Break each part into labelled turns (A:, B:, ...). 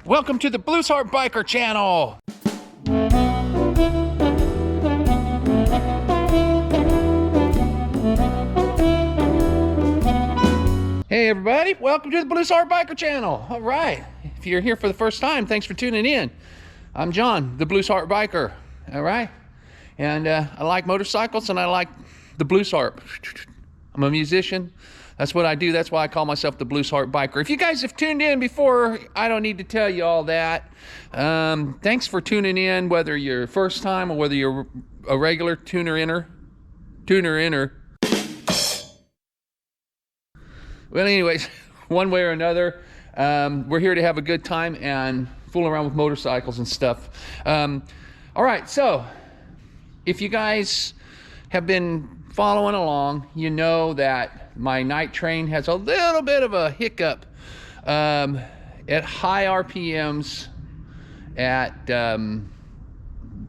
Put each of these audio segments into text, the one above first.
A: Welcome to the Blues Heart Biker channel. Hey everybody, welcome to the Blues Heart Biker channel. All right, if you're here for the first time, thanks for tuning in. I'm John, the Blues Heart Biker. All right, and I like motorcycles and I like the blues harp. I'm a musician. That's what I do. That's why I call myself the Blues Heart Biker. If you guys have tuned in before, I don't need to tell you all that. Thanks for tuning in, whether you're first time or whether you're a regular tuner-inner. Well, anyways, one way or another, we're here to have a good time and fool around with motorcycles and stuff. All right, so if you guys have been following along, you know that my night train has a little bit of a hiccup at high RPMs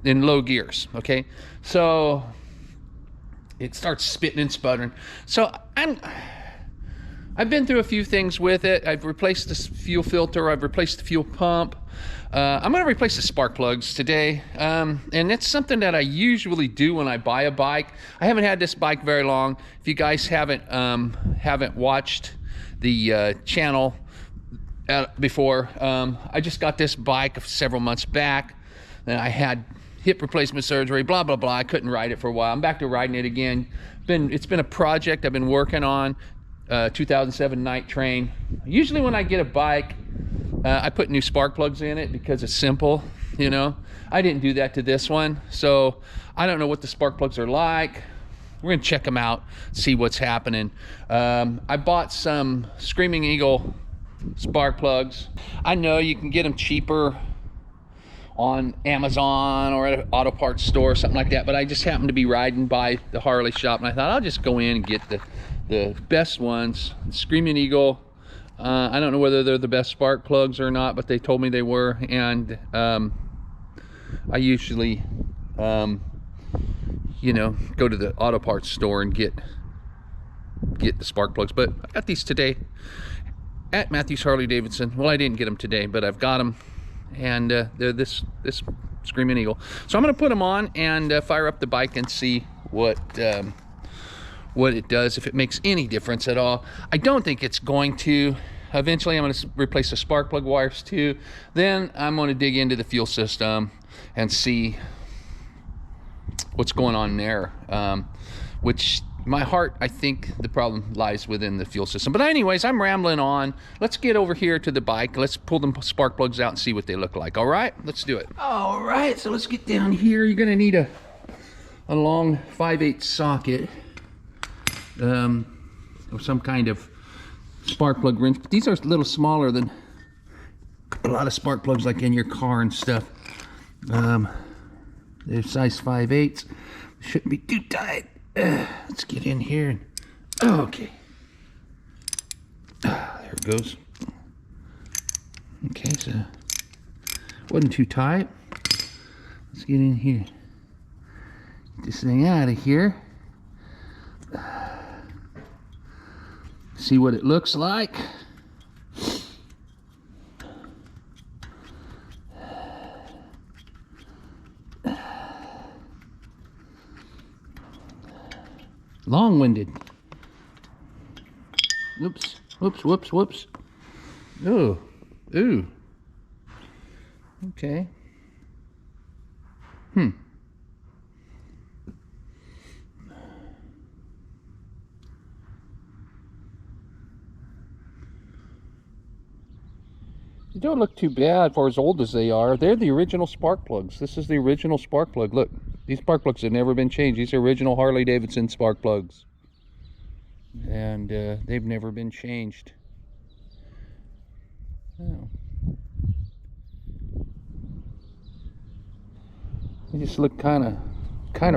A: in low gears. Okay, so it starts spitting and sputtering. So I've been through a few things with it. I've replaced the fuel filter. I've replaced the fuel pump. I'm going to replace the spark plugs today, and that's something that I usually do when I buy a bike. I haven't had this bike very long. If you guys haven't watched the channel before, I just got this bike several months back, and I had hip replacement surgery, blah blah blah. I couldn't ride it for a while. I'm back to riding it again. It's been a project I've been working on. 2007 night train. Usually when I get a bike, I put new spark plugs in it because it's simple, you know. I didn't do that to this one, so I don't know what the spark plugs are like. We're gonna check them out, see what's happening. I bought some Screaming Eagle spark plugs. I know you can get them cheaper on Amazon or at an auto parts store or something like that, but I just happened to be riding by the Harley shop and I thought I'll just go in and get the best ones. Screaming Eagle. I don't know whether they're the best spark plugs or not, but they told me they were, and I usually you know, go to the auto parts store and get the spark plugs. But I got these today at Matthews Harley Davidson. Well, I didn't get them today, but I've got them, and they're this Screaming Eagle. So I'm going to put them on and fire up the bike and see what it does, if it makes any difference at all. I don't think it's going to. Eventually I'm going to replace the spark plug wires too. Then I'm going to dig into the fuel system and see what's going on there, which my heart, I think the problem lies within the fuel system. But anyways, I'm rambling on. Let's get over here to the bike. Let's pull the spark plugs out and see what they look like. All right, let's do it. All right, so let's get down here. You're going to need a long 5/8 socket, or some kind of spark plug wrench. But these are a little smaller than a lot of spark plugs like in your car and stuff. They're size 5/8. Shouldn't be too tight. Let's get in here. Okay. There it goes. Okay, so wasn't too tight. Let's get in here. Get this thing out of here. See what it looks like. Long-winded. Oops, whoops, whoops, whoops. Ooh, ooh. Okay. They don't look too bad for as old as they are. They're the original spark plugs. This is the original spark plug. Look, these spark plugs have never been changed. These are original Harley Davidson spark plugs. And they've never been changed. Oh. They just look kind of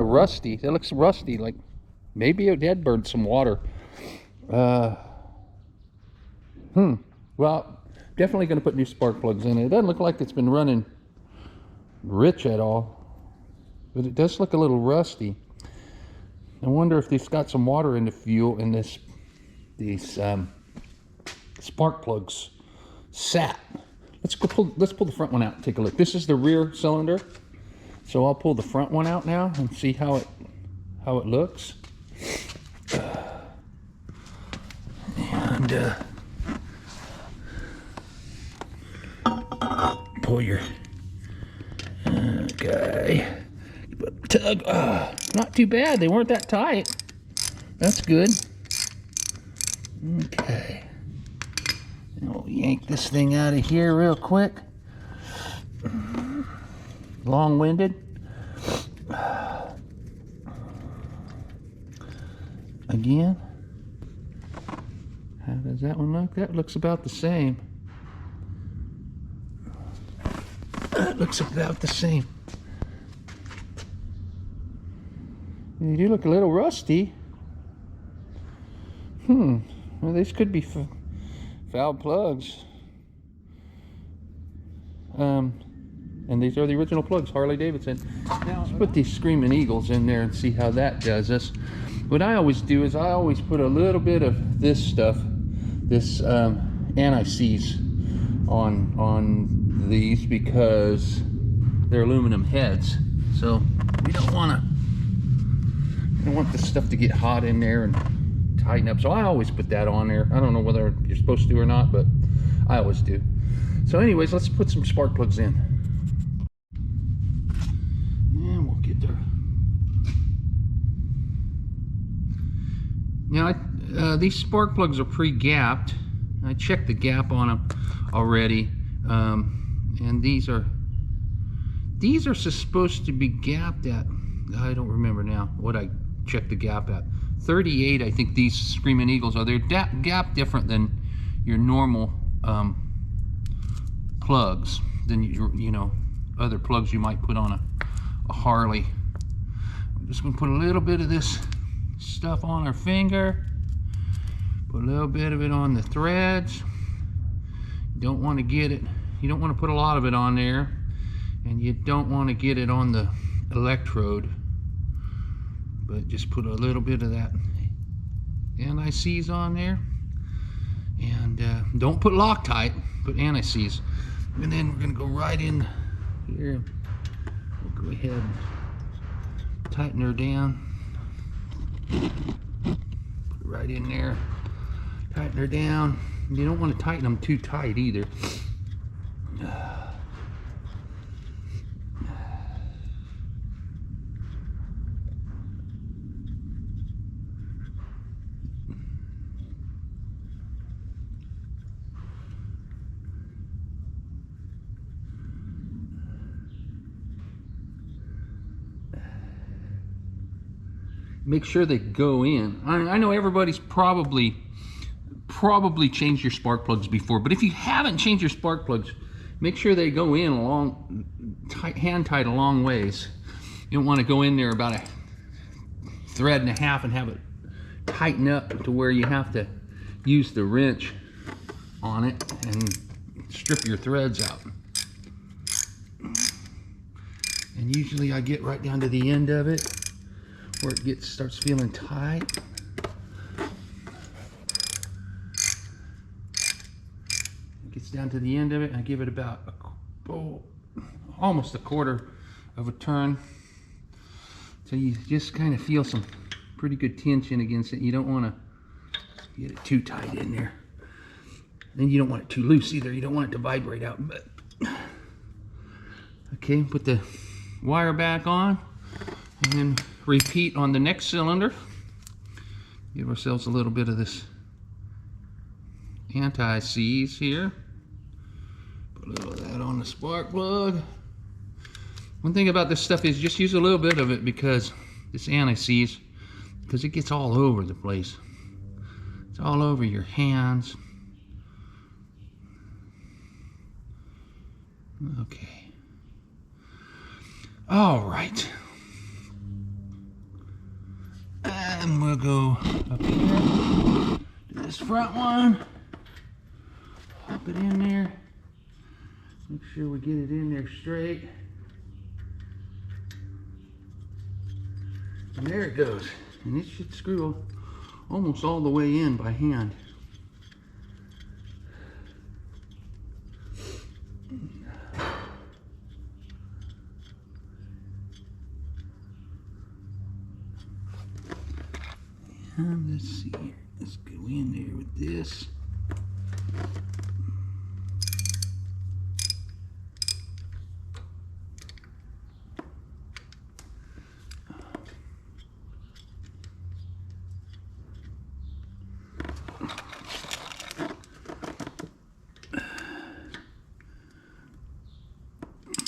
A: rusty. It looks rusty, like maybe it had burned some water. Well, definitely going to put new spark plugs in it. It doesn't look like it's been running rich at all, but it does look a little rusty. I wonder if they've got some water in the fuel in these spark plugs sat. let's pull the front one out and take a look. This is the rear cylinder. So I'll pull the front one out now and see how it looks. And pull your okay. Tug. Not too bad. They weren't that tight. That's good. Okay. We'll yank this thing out of here real quick. Long-winded. Again. How does that one look? That looks about the same. That looks about the same. They do look a little rusty. Well, these could be foul plugs. And these are the original plugs, Harley Davidson. Now, let's put these Screaming Eagles in there and see how that does us. What I always do is I always put a little bit of this stuff, this anti-seize on these because they're aluminum heads. So we don't want this stuff to get hot in there and tighten up. So I always put that on there. I don't know whether you're supposed to or not, but I always do. So anyways, let's put some spark plugs in. And we'll get there. Now, these spark plugs are pre-gapped. I checked the gap on them already. And these are supposed to be gapped at, I don't remember now what I checked the gap at. 38, I think these Screaming Eagles are. They're gap different than your normal plugs, than you know, other plugs you might put on a Harley. I'm just gonna put a little bit of this stuff on our finger, put a little bit of it on the threads. You don't want to get it, you don't want to put a lot of it on there, and you don't want to get it on the electrode, but just put a little bit of that anti-seize on there. And don't put Loctite, put anti-seize. And then we're gonna go right in here. We'll go ahead and tighten her down. Put it right in there. Tighten her down. You don't want to tighten them too tight either. Make sure they go in. I know everybody's probably changed your spark plugs before, but if you haven't changed your spark plugs, make sure they go in along, hand tight a long ways. You don't want to go in there about a thread and a half and have it tighten up to where you have to use the wrench on it and strip your threads out. And usually I get right down to the end of it, where it starts feeling tight. It gets down to the end of it, and I give it about almost a quarter of a turn. So you just kind of feel some pretty good tension against it. You don't want to get it too tight in there. And you don't want it too loose either. You don't want it to vibrate out. But okay, put the wire back on, and then repeat on the next cylinder. Give ourselves a little bit of this anti-seize here. Put a little of that on the spark plug. One thing about this stuff is just use a little bit of it, because this anti-seize, because it gets all over the place. It's all over your hands. Okay. All right. And we'll go up here to this front one. Pop it in there. Make sure we get it in there straight. And there it goes. And it should screw almost all the way in by hand. Let's see here. Let's go in there with this.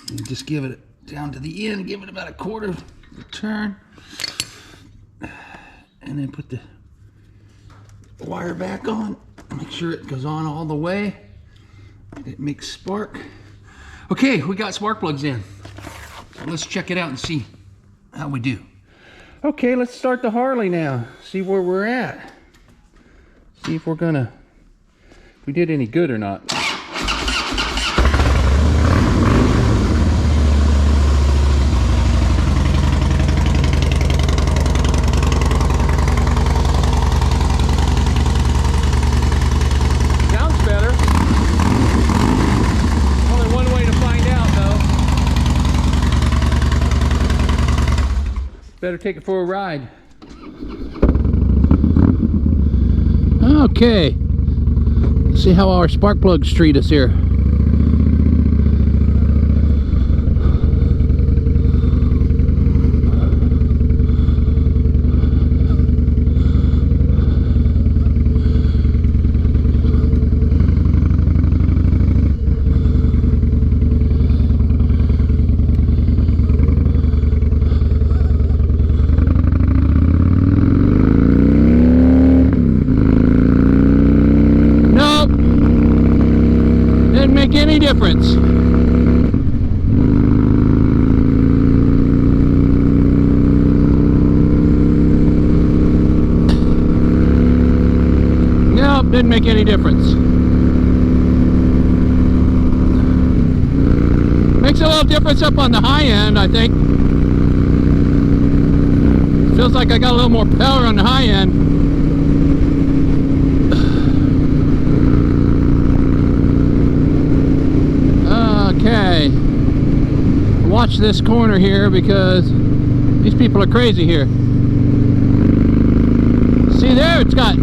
A: And just give it down to the end, give it about a quarter turn, and then put the wire back on. Make sure it goes on all the way. It makes spark. Okay, we got spark plugs in. So let's check it out and see how we do. Okay, let's start the Harley now. See where we're at. See if if we did any good or not. Better take it for a ride. Okay, let's see how our spark plugs treat us here. Make any difference. Nope, didn't make any difference. Makes a little difference up on the high end, I think. Feels like I got a little more power on the high end. Okay, watch this corner here because these people are crazy here. See there, it's got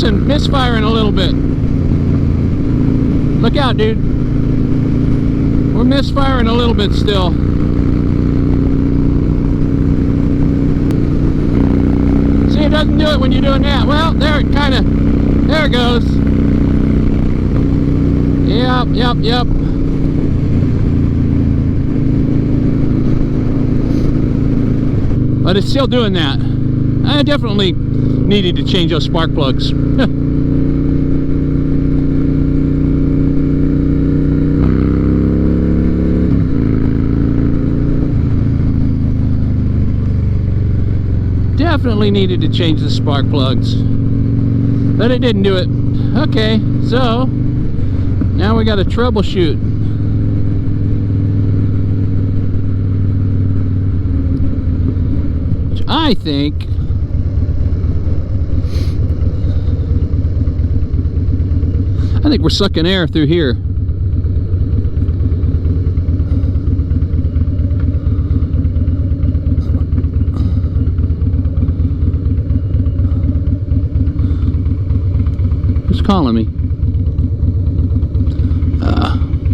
A: misfiring a little bit. Look out, dude. We're misfiring a little bit still. See, it doesn't do it when you're doing that. Well, there it goes. Yep. But it's still doing that. I definitely needed to change those spark plugs. Definitely needed to change the spark plugs. But it didn't do it. Okay, so now we got to troubleshoot. Which I think we're sucking air through here. Who's calling me?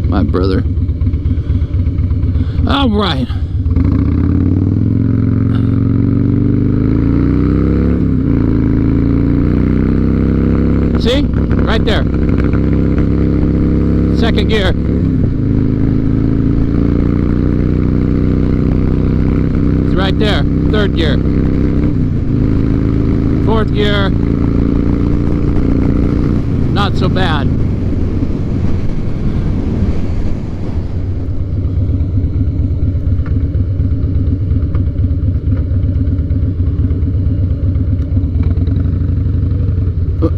A: My brother. All right. See? Right there. Second gear. It's right there. Third gear. Fourth gear. Not so bad.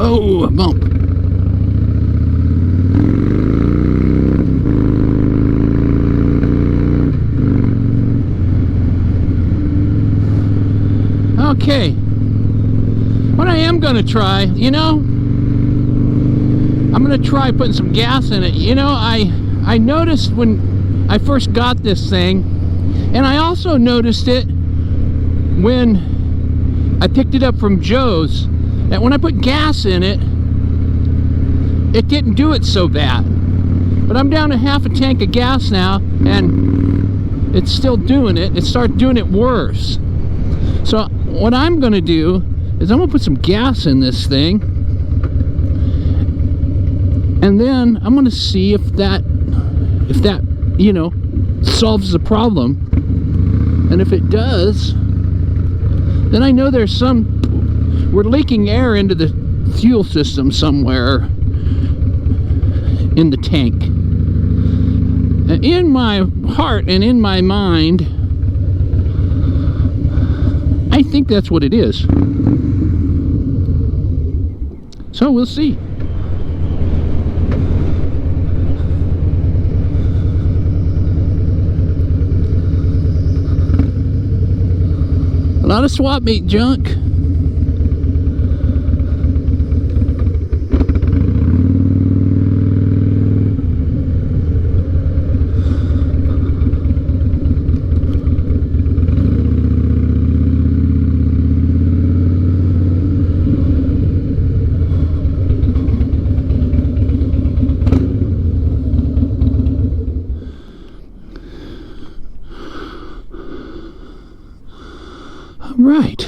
A: Oh, a bump. Okay. What I am going to try, I'm going to try putting some gas in it. I noticed when I first got this thing, and I also noticed it
B: when I picked it up from Joe's, that when I put gas in it, it didn't do it so bad. But I'm down to half a tank of gas now, and it's still doing it. It started doing it worse. So what I'm going to do is I'm going to put some gas in this thing, and then I'm going to see if that you know, solves the problem. And if it does, then I know we're leaking air into the fuel system somewhere in the tank. And in my heart and in my mind, I think that's what it is. So we'll see. A lot of swap meet junk. Right.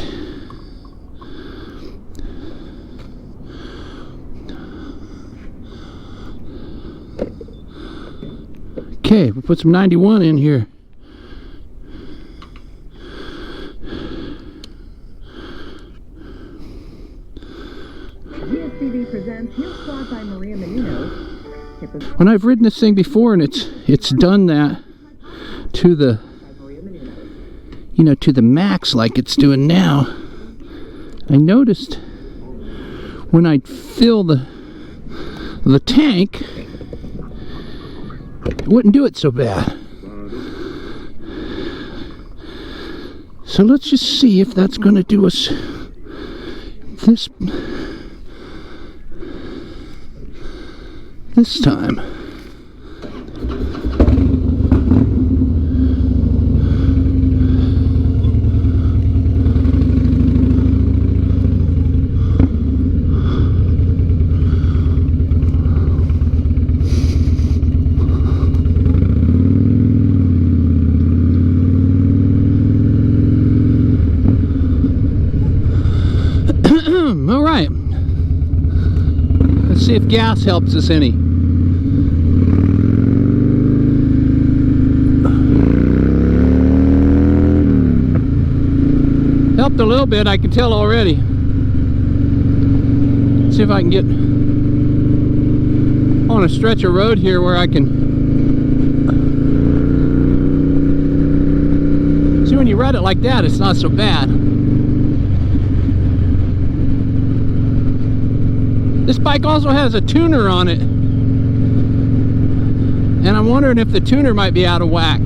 B: Okay, we'll put some 91 in here.
C: GSTV presents Here's Squad by Maria Menino.
B: When I've ridden this thing before and it's done that to the, you know, to the max like it's doing now, I noticed when I'd fill the tank, it wouldn't do it so bad. So let's just see if that's going to do us this time. All right. Let's see if gas helps us any. Helped a little bit, I can tell already. See if I can get on a stretch of road here where I can see when you ride it like that, it's not so bad. This bike also has a tuner on it, and I'm wondering if the tuner might be out of whack.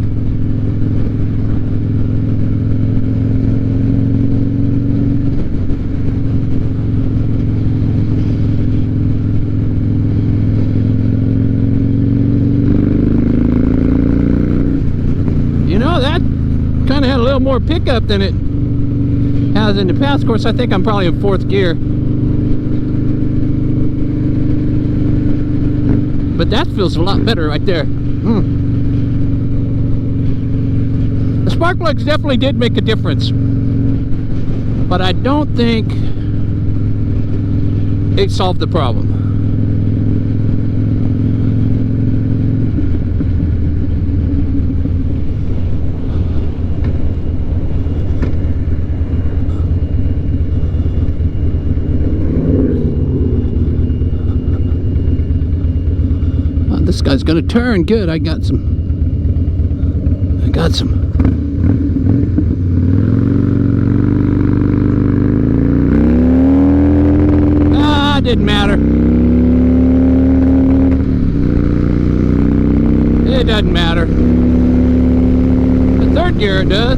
B: You know, that kind of had a little more pickup than it has in the past. Of course, I think I'm probably in 4th gear. But that feels a lot better right there. The spark plugs definitely did make a difference, but I don't think it solved the problem. This guy's gonna turn good. I got some. Didn't matter. It doesn't matter. The 3rd gear it does.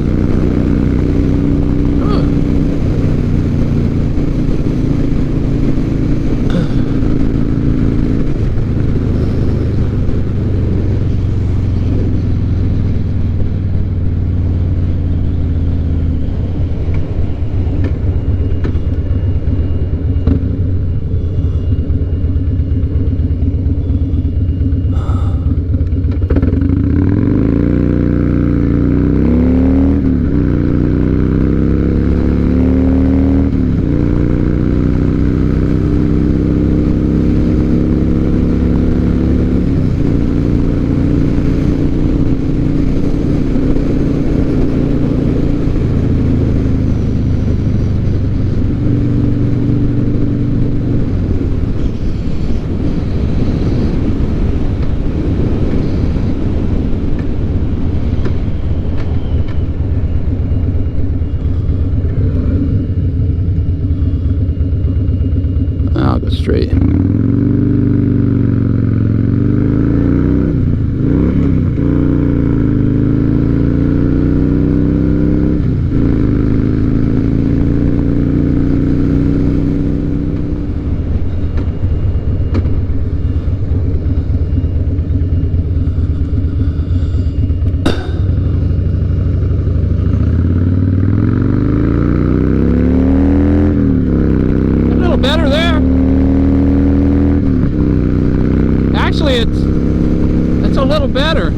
B: it's a little better.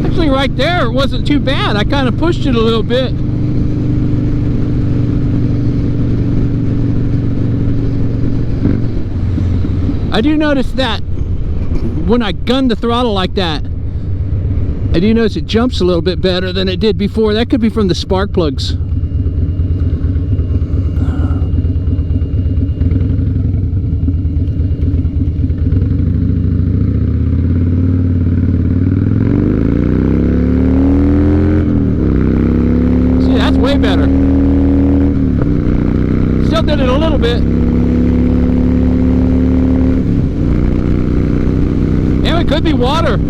B: Actually, right there, it wasn't too bad. I kind of pushed it a little bit. I do notice that when I gun the throttle like that, I do notice it jumps a little bit better than it did before. That could be from the spark plugs. See, that's way better. Still did it a little bit. Yeah, it could be water.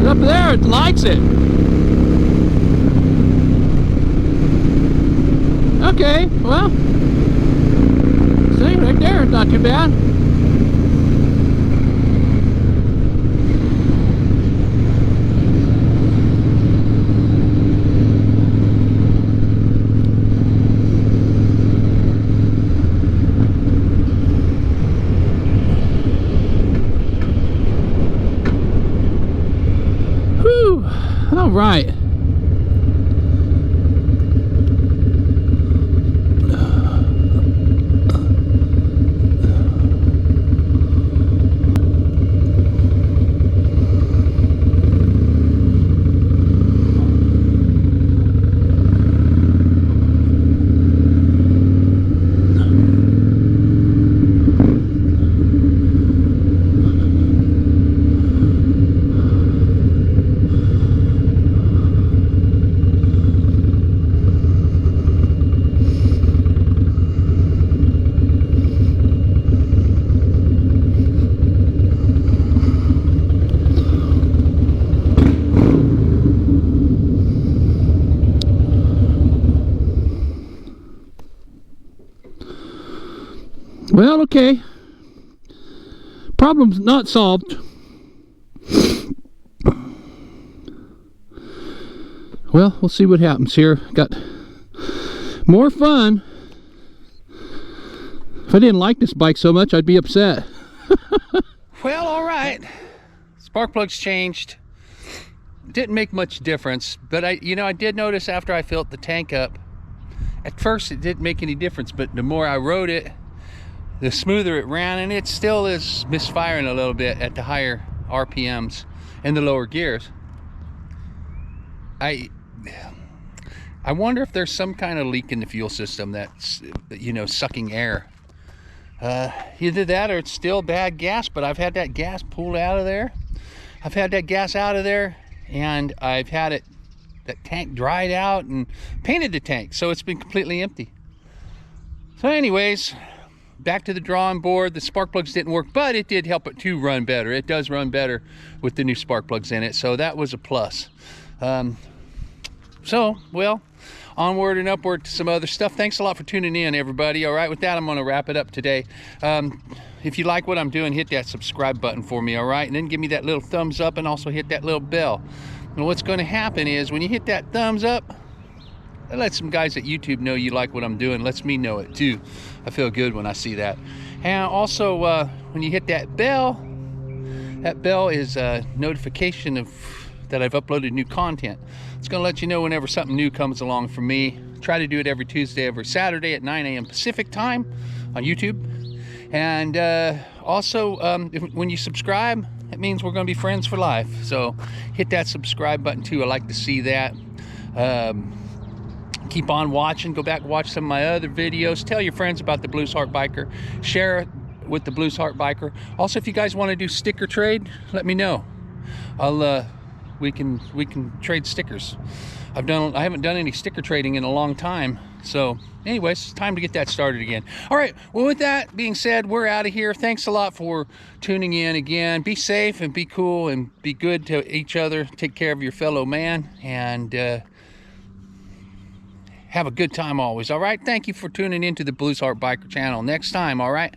B: Up there, it likes it. Okay, well, see, right there, it's not too bad. All right. Well, okay. Problem's not solved. Well, we'll see what happens here. Got more fun. If I didn't like this bike so much, I'd be upset.
A: Well, all right. Spark plugs changed. Didn't make much difference, but I did notice after I filled the tank up, at first it didn't make any difference, but the more I rode it, the smoother it ran, and it still is misfiring a little bit at the higher RPMs and the lower gears. I wonder if there's some kind of leak in the fuel system that's, sucking air. Either that or it's still bad gas, but I've had that gas pulled out of there. I've had that gas out of there, and I've had that tank dried out and painted the tank, so it's been completely empty. So anyways, back to the drawing board. The spark plugs didn't work, but it did help it to run better. It does run better with the new spark plugs in it, so that was a plus. So, well, onward and upward to some other stuff. Thanks a lot for tuning in, everybody. All right, with that, I'm going to wrap it up today. If you like what I'm doing, hit that subscribe button for me, all right? And then give me that little thumbs up and also hit that little bell. And what's going to happen is when you hit that thumbs up, it lets some guys at YouTube know you like what I'm doing. Lets me know it too. I feel good when I see that. And also, when you hit that bell is a notification of that I've uploaded new content. It's going to let you know whenever something new comes along from me. Try to do it every Tuesday, every Saturday at 9 a.m. Pacific time on YouTube. And also, when you subscribe, it means we're going to be friends for life. So hit that subscribe button too. I like to see that. Keep on watching. Go back and watch some of my other videos. Tell your friends about the Blues Heart Biker. Share it with the Blues Heart Biker. Also, if you guys want to do sticker trade, let me know. We can trade stickers. I haven't done any sticker trading in a long time. So anyways, it's time to get that started again. All right, well, with that being said, we're out of here. Thanks a lot for tuning in again. Be safe and be cool and be good to each other. Take care of your fellow man, and have a good time always. All right, thank you for tuning into the Blues Heart Biker channel. Next time, all right.